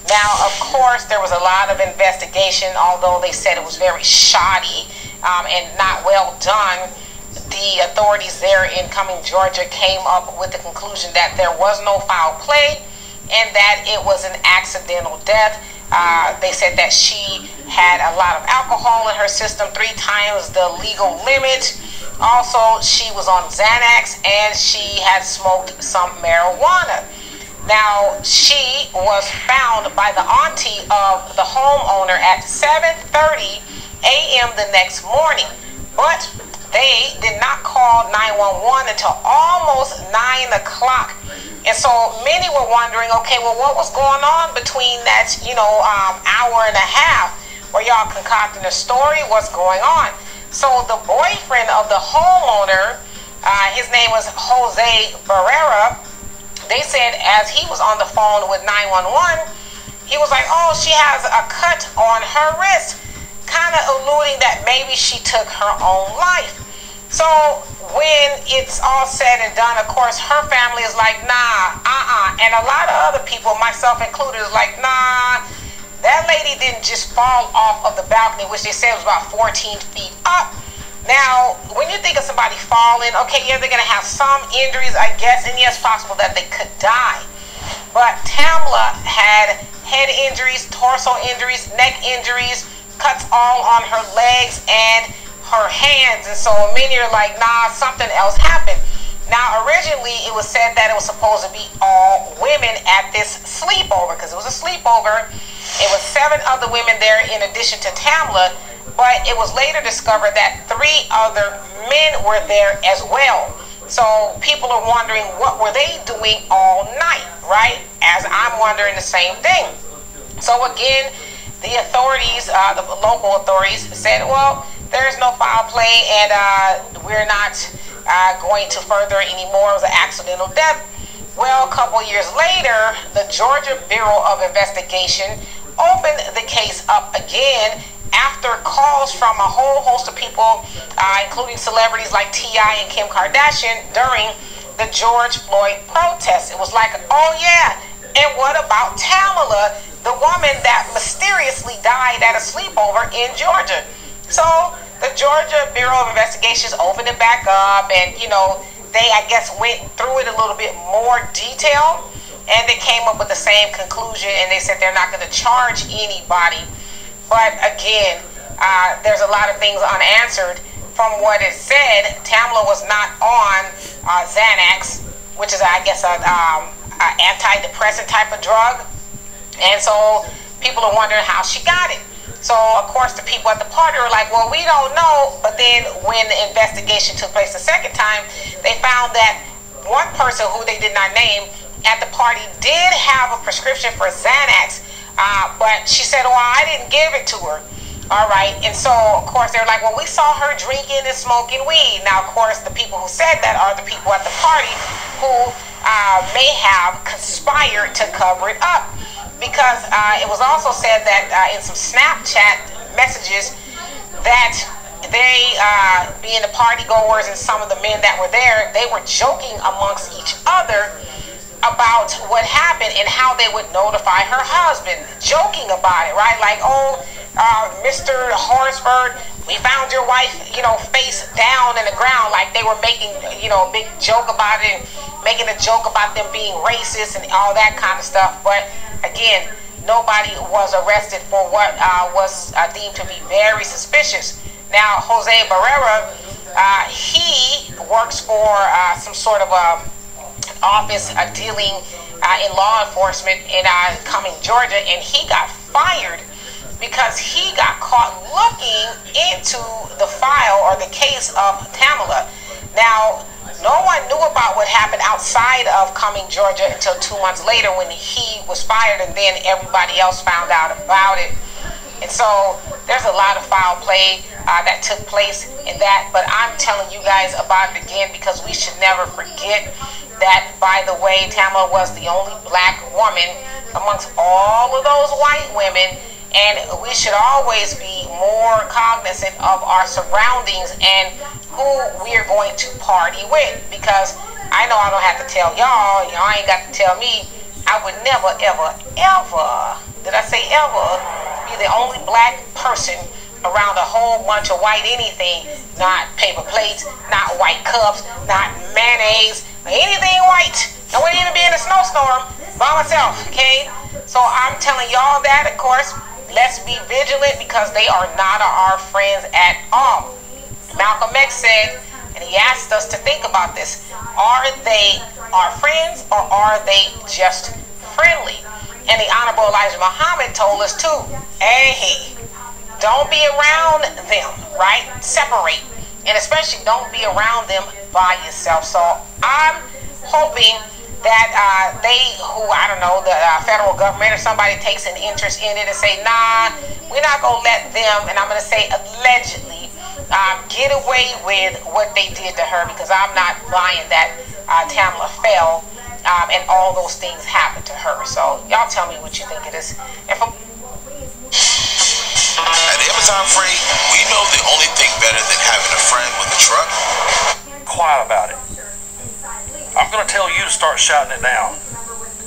Now, of course, there was a lot of investigation, although they said it was very shoddy and not well done. The authorities there in Cumming, Georgia came up with the conclusion that there was no foul play and that it was an accidental death. They said that she had a lot of alcohol in her system, 3 times the legal limit. Also, she was on Xanax and she had smoked some marijuana. Now, she was found by the auntie of the homeowner at 7:30 a.m. the next morning, but they did not call 911 until almost 9 o'clock. And so many were wondering, okay, well, what was going on between that, hour and a half? Were y'all concocting a story? What's going on? So the boyfriend of the homeowner, his name was Jose Barrera. They said as he was on the phone with 911, he was like, oh, she has a cut on her wrist, kind of alluding that maybe she took her own life. So when it's all said and done, of course, her family is like, nah, and a lot of other people, myself included, is like, nah, that lady didn't just fall off of the balcony, which they said was about 14 feet up. Now, when you think of somebody falling, okay, yeah, they're going to have some injuries, I guess, and yes, possible that they could die. But Tamla had head injuries, torso injuries, neck injuries, cuts all on her legs and her hands. And so many are like, nah, something else happened. Now, originally, it was said that it was supposed to be all women at this sleepover, because it was a sleepover. It was 7 other women there in addition to Tamla. But it was later discovered that 3 other men were there as well. So people are wondering, what were they doing all night, right? As I'm wondering the same thing. So again, the authorities, the local authorities said, well, there's no foul play and we're not going to further anymore. It was an accidental death. Well, a couple years later, the Georgia Bureau of Investigation opened the case up again after calls from a whole host of people, including celebrities like T.I. and Kim Kardashian during the George Floyd protests. It was like, oh yeah, and what about Tamala, the woman that mysteriously died at a sleepover in Georgia? So the Georgia Bureau of Investigations opened it back up, and they, I guess, went through it a little bit more detail, and they came up with the same conclusion, and they said they're not going to charge anybody. But again, there's a lot of things unanswered. From what it said, Tamla was not on Xanax, which is, I guess, an antidepressant type of drug. And so people are wondering how she got it. So, of course, the people at the party were like, well, we don't know. But then when the investigation took place the second time, they found that one person who they did not name at the party did have a prescription for Xanax. But she said, well, I didn't give it to her. All right. And so, of course, they're like, well, we saw her drinking and smoking weed. Now, of course, the people who said that are the people at the party who may have conspired to cover it up. because it was also said that in some Snapchat messages that they, being the party goers and some of the men that were there, they were joking amongst each other about what happened and how they would notify her husband, joking about it, right? Like, oh, Mr. Horsford, we found your wife, face down in the ground, like they were making, a big joke about it, and making a joke about them being racist and all that kind of stuff. But again, nobody was arrested for what was deemed to be very suspicious. Now, Jose Barrera, he works for some sort of office dealing in law enforcement in Cumming, Georgia, and he got fired because he got caught looking into the file or the case of Tamala. Now, no one knew about what happened outside of Cumming, Georgia until 2 months later when he was fired, and then everybody else found out about it. And so there's a lot of foul play that took place in that, but I'm telling you guys about it again because we should never forget that, by the way, Tamala was the only black woman amongst all of those white women, and we should always be more cognizant of our surroundings and who we are going to party with, because I know I don't have to tell y'all, y'all ain't got to tell me, I would never, ever, ever, did I say ever, be the only black person around a whole bunch of white anything, not paper plates, not white cups, not mayonnaise, anything white. I wouldn't even be in a snowstorm by myself, okay? So I'm telling y'all that, of course, let's be vigilant because they are not our friends at all. Malcolm X said, and he asked us to think about this, are they our friends or are they just friendly? And the Honorable Elijah Muhammad told us too, hey, don't be around them, right? Separate. And especially don't be around them by yourself. So I'm hoping that they, who, I don't know, the federal government or somebody takes an interest in it and say, nah, we're not going to let them, and I'm going to say allegedly, get away with what they did to her, because I'm not buying that Tamala fell and all those things happened to her. So y'all tell me what you think it is. And from at Amazon Freight, we know the only thing better than having a friend with a truck. Quiet about it. I'm going to tell you to start shouting it down.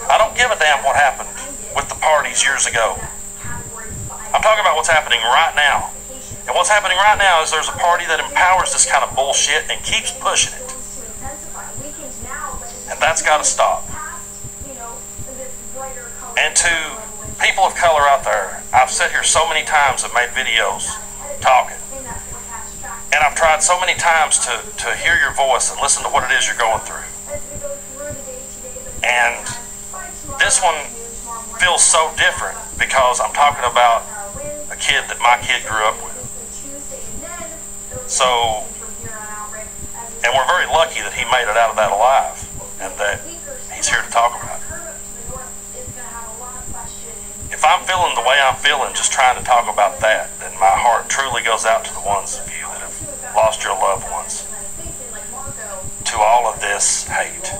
I don't give a damn what happened with the parties years ago. I'm talking about what's happening right now. And what's happening right now is there's a party that empowers this kind of bullshit and keeps pushing it. And that's got to stop. And to people of color out there, I've sat here so many times and made videos talking. And I've tried so many times to hear your voice and listen to what it is you're going through. And this one feels so different because I'm talking about a kid that my kid grew up with. So, and we're very lucky that he made it out of that alive and that he's here to talk about it. If I'm feeling the way I'm feeling just trying to talk about that, then my heart truly goes out to the ones of you that have lost your loved ones to all of this hate.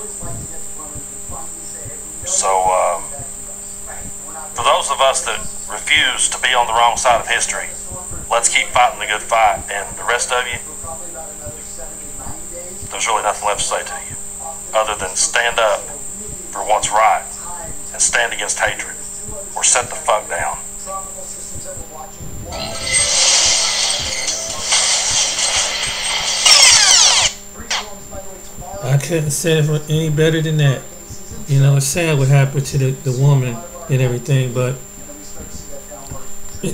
So, for those of us that refuse to be on the wrong side of history, let's keep fighting the good fight. And the rest of you, there's really nothing left to say to you other than stand up for what's right and stand against hatred, or set the fuck down. I couldn't say it any better than that. You know, it's sad what happened to the woman and everything, but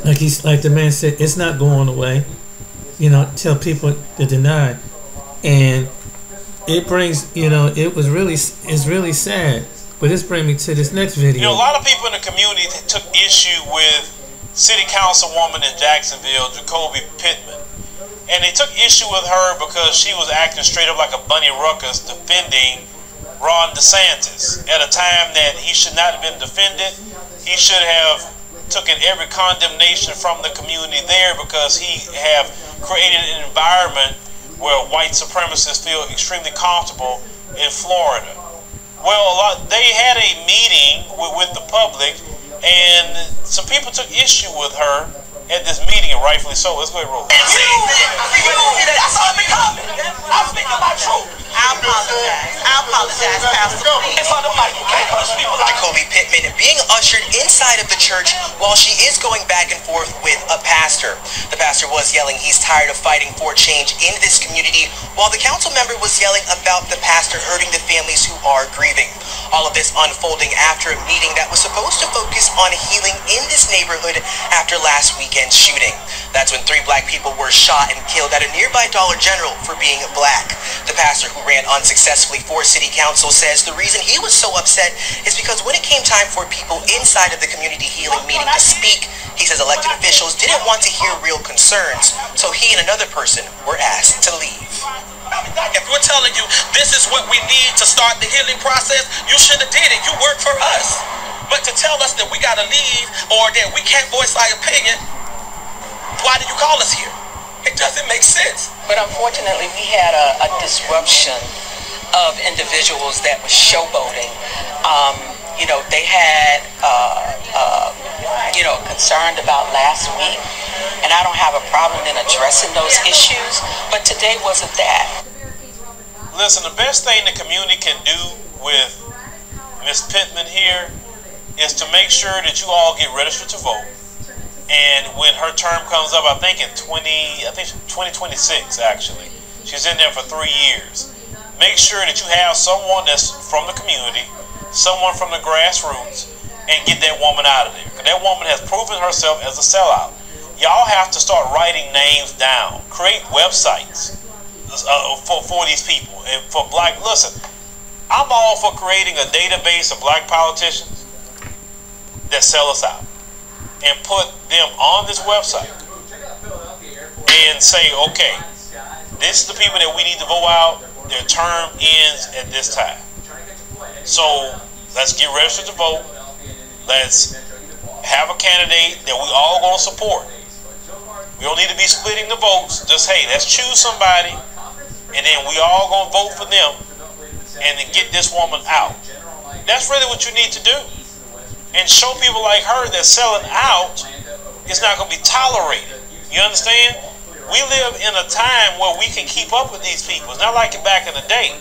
like the man said, it's not going away. You know, tell people to deny, and it brings, it's really sad. But this brings me to this next video. A lot of people in the community took issue with City Councilwoman in Jacksonville, Jacoby Pittman. And they took issue with her because she was acting straight up like a bunny ruckus defending Ron DeSantis at a time that he should not have been defended. He should have taken every condemnation from the community there because he have created an environment where white supremacists feel extremely comfortable in Florida. Well, they had a meeting with the public, And some people took issue with her at this meeting, and rightfully so. Let's go ahead and roll. That's all the comment. I'm speaking my truth. I apologize, Pastor. In front of Mike, you can't push people like Jacoby Pittman being ushered inside of the church while she is going back and forth with a pastor. The pastor was yelling he's tired of fighting for change in this community, while the council member was yelling about the pastor hurting the families who are grieving. All of this unfolding after a meeting that was supposed to focus on healing in this neighborhood after last weekend's shooting. That's when 3 black people were shot and killed at a nearby Dollar General for being black. The pastor, who ran unsuccessfully for city council, says the reason he was so upset is because when it came time for people inside of the community healing meeting to speak, he says elected officials didn't want to hear real concerns, so he and another person were asked to leave. If we're telling you this is what we need to start the healing process, you should have did it. You work for us. But to tell us that we got to leave or that we can't voice our opinion, why did you call us here? It doesn't make sense. But unfortunately, we had a disruption of individuals that were showboating. They had, concerned about last week, and I don't have a problem in addressing those issues, but today wasn't that. Listen, the best thing the community can do with Miss Pittman here is to make sure that you all get registered to vote. And when her term comes up, I think 2026 actually, she's in there for 3 years. Make sure that you have someone that's from the community, someone from the grassroots, and get that woman out of there. Because that woman has proven herself as a sellout. Y'all have to start writing names down. Create websites for these people. And for black, listen, I'm all for creating a database of black politicians that sell us out. And put them on this website. And say, okay, this is the people that we need to vote out. Their term ends at this time. So let's get registered to vote. Let's have a candidate that we all gonna support. We don't need to be splitting the votes. Just, hey, let's choose somebody, and then we all gonna vote for them, and then get this woman out. That's really what you need to do. And show people like her that selling out is not gonna be tolerated. You understand? We live in a time where we can keep up with these people. It's not like it back in the day.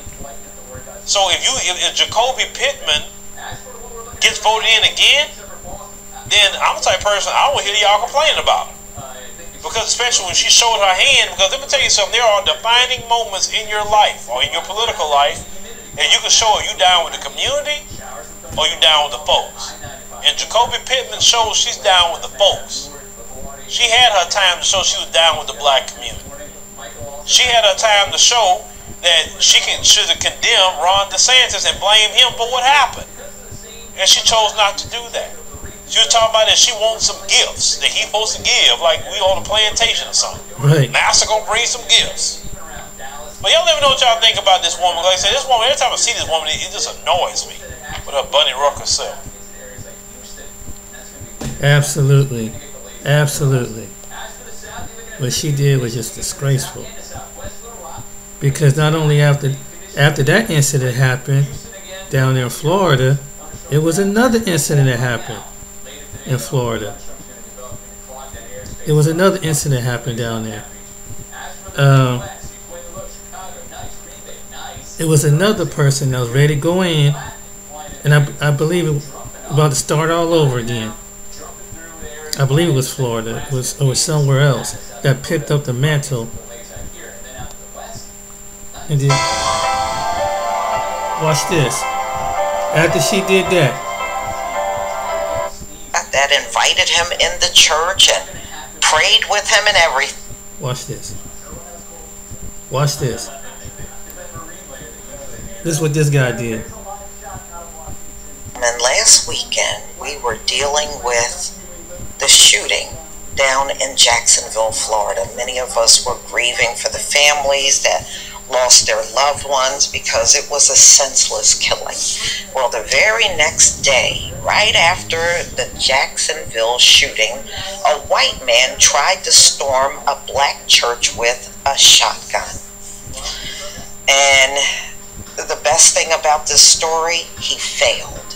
So if Jacoby Pittman gets voted in again, then I'm the type of person I don't hear y'all complaining about it. Because especially when she showed her hand, because let me tell you something, there are defining moments in your life or in your political life, and you can show if you down with the community or you down with the folks. And Jacoby Pittman shows she's down with the folks. She had her time to show she was down with the black community. She had her time to show that should have condemned Ron DeSantis and blame him for what happened. And she chose not to do that. She was talking about that she wants some gifts that he's supposed to give, like we on a plantation or something. Right. NASA gonna bring some gifts. But y'all let me know what y'all think about this woman. Like I said, this woman, every time I see this woman, it just annoys me with her bunny rucker self. Absolutely. Absolutely. What she did was just disgraceful. Because not only after that incident happened down there in Florida, it was another incident that happened in Florida. It was another incident happened down there. It was another person that was ready to go in, and I believe it was about to start all over again. I believe it was Florida, or somewhere else, that picked up the mantle. And then, watch this. After she did that, that invited him in the church and prayed with him and everything. Watch this. Watch this. This is what this guy did. And last weekend, we were dealing with the shooting down in Jacksonville, Florida. Many of us were grieving for the families that lost their loved ones because it was a senseless killing. Well, the very next day, right after the Jacksonville shooting, a white man tried to storm a black church with a shotgun. And the best thing about this story, he failed.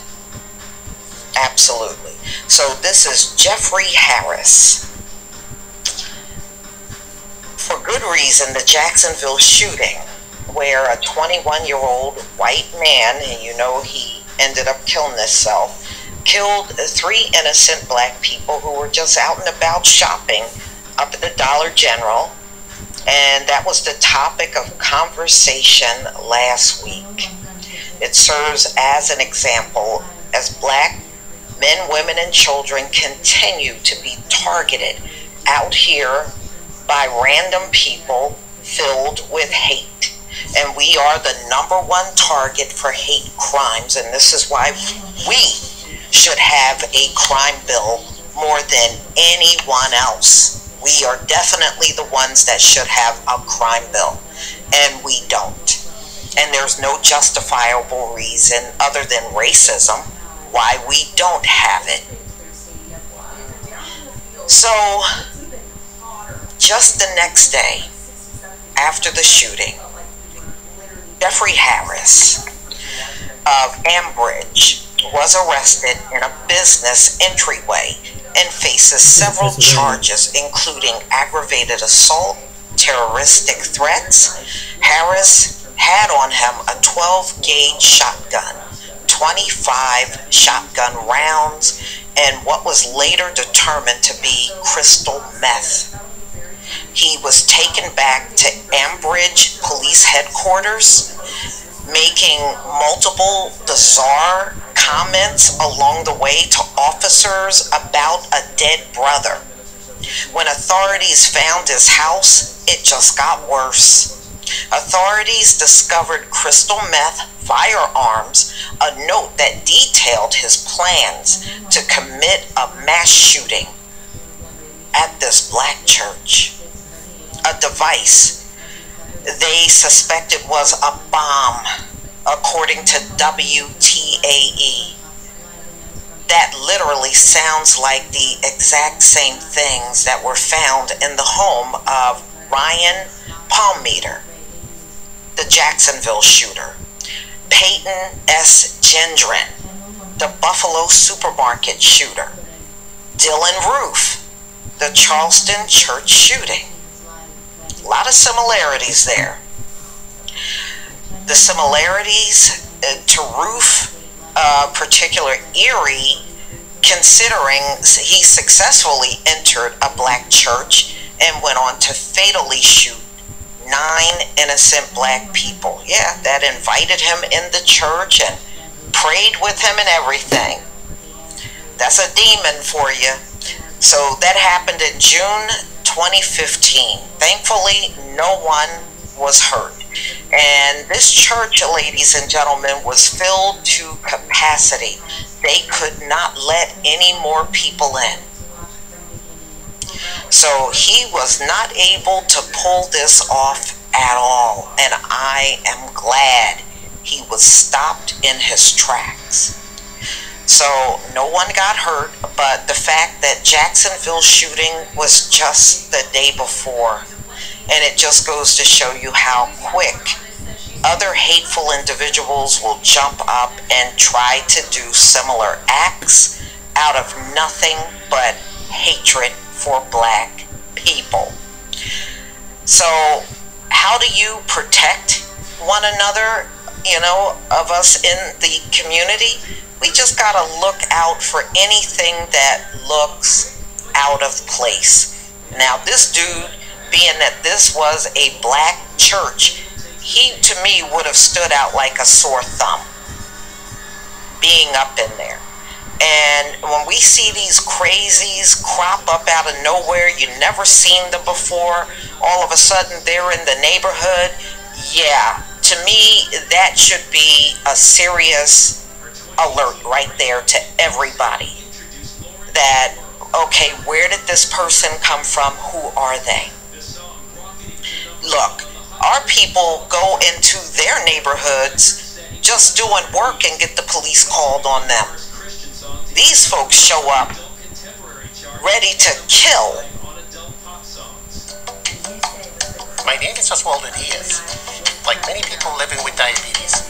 Absolutely. So this is Jeffrey Harris. For good reason, the Jacksonville shooting, where a 21-year-old white man, and you know he ended up killing himself, killed 3 innocent black people who were just out and about shopping up at the Dollar General. And that was the topic of conversation last week. It serves as an example as black men, women, and children continue to be targeted out here by random people filled with hate. And we are the #1 target for hate crimes, and this is why we should have a crime bill more than anyone else. We are definitely the ones that should have a crime bill, and we don't. And there's no justifiable reason other than racism why we don't have it. So, just the next day after the shooting, Jeffrey Harris of Ambridge was arrested in a business entryway and faces several charges, including aggravated assault, terroristic threats. Harris had on him a 12-gauge shotgun, 25 shotgun rounds, and what was later determined to be crystal meth. He was taken back to Ambridge Police Headquarters, making multiple bizarre comments along the way to officers about a dead brother. When authorities found his house, it just got worse. Authorities discovered crystal meth, firearms, a note that detailed his plans to commit a mass shooting at this black church. A device they suspected was a bomb, according to WTAE. That literally sounds like the exact same things that were found in the home of Ryan Palmeter, the Jacksonville shooter, Peyton S. Gendron, the Buffalo supermarket shooter, Dylan Roof, the Charleston church shooting. A lot of similarities there. The similarities to Roof, particular eerie, considering he successfully entered a black church and went on to fatally shoot 9 innocent black people. Yeah, that invited him in the church and prayed with him and everything. That's a demon for you. So that happened in June 2015. Thankfully, no one was hurt. And this church, ladies and gentlemen, was filled to capacity. They could not let any more people in. So he was not able to pull this off at all. And I am glad he was stopped in his tracks. So no one got hurt, but the fact that Jacksonville shooting was just the day before, and it just goes to show you how quick other hateful individuals will jump up and try to do similar acts out of nothing but hatred for black people. So how do you protect one another, of us in the community? We just got to look out for anything that looks out of place. Now, this dude, being that this was a black church, he, to me, would have stood out like a sore thumb, being up in there. And when we see these crazies crop up out of nowhere, you never seen them before, all of a sudden they're in the neighborhood, yeah, to me, that should be a serious alert right there to everybody that, okay, where did this person come from? Who are they? Look, our people go into their neighborhoods just doing work and get the police called on them. These folks show up ready to kill. My name is Oswaldo Diaz. Like many people living with diabetes,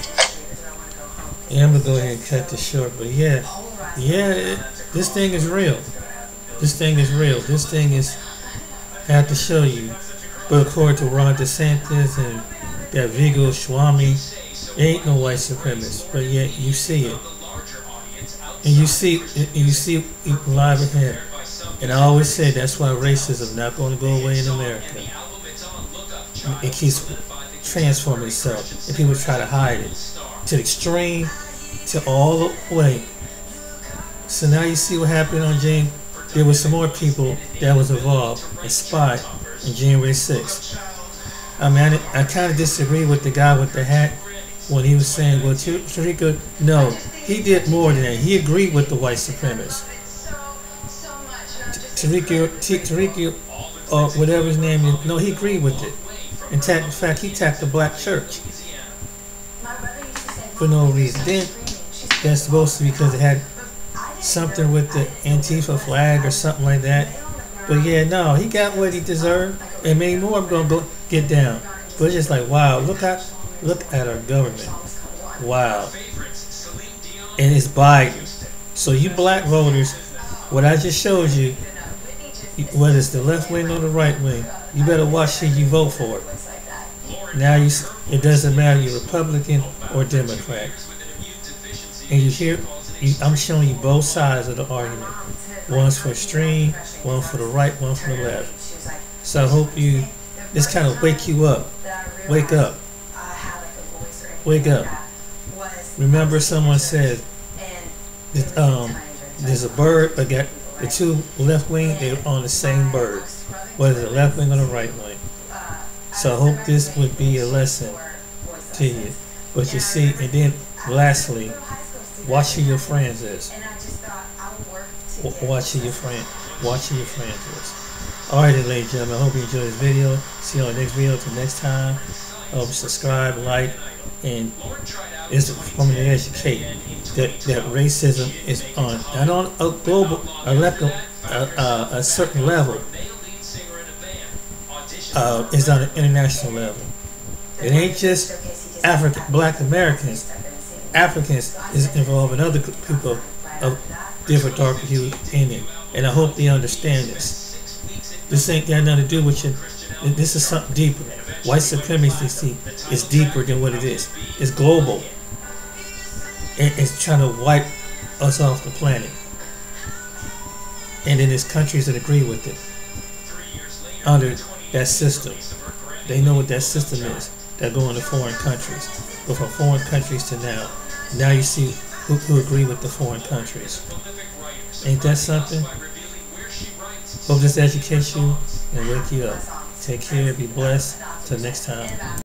yeah, I'm gonna go ahead and cut this short, but yeah, yeah, this thing is real. This thing is real. This thing is, I have to show you. But according to Ron DeSantis and that Vigo Swami, there ain't no white supremacists. But yet you see it. And you see it live ahead. And I always say that's why racism is not going to go away in America. It keeps transforming itself. And people try to hide it. To the extreme, to all the way. So now you see what happened on January. There was some more people that was involved and spied on January 6th. I mean, I kind of disagree with the guy with the hat when he was saying, well, Tariq, no, he did more than that. He agreed with the white supremacists. Tariq, or whatever his name is, no, he agreed with it. In fact, he attacked the black church for no reason. Then that's supposed to be because it had something with the Antifa flag or something like that. But yeah, no, he got what he deserved, and many more are gonna go get down. But it's just like, wow, look at our government. Wow. And it's Biden. So you black voters, what I just showed you, whether it's the left wing or the right wing, you better watch who you vote for. Now it doesn't matter you're Republican or Democrat. And you hear, I'm showing you both sides of the argument. One's for extreme, one for the right, one for the left. So I hope this kind of wake you up. Wake up. Wake up. Remember someone said that, there's a bird, but got the two left wing, they're on the same bird. Whether the left wing or the right wing. So I hope this would be a lesson to you. But you see, and then lastly, watch who your friends is. Watch who your friends is. Alright then, ladies and gentlemen, I hope you enjoyed this video. See you on the next video. Till next time. Subscribe, like, and it's from to educate that racism is on not on a global, a certain level. It's on an international level. It ain't just Black Americans. Africans is involved in other people of different dark hue in it. And I hope they understand this. This ain't got nothing to do with you. This is something deeper. White supremacy is deeper than what it is. It's global. And it's trying to wipe us off the planet. And then there's countries that agree with it. Under that system. They know what that system is. They're going to foreign countries. But from foreign countries to now you see who agree with the foreign countries. Ain't that something? Hope this educates you and wake you up. Take care, be blessed. Till next time.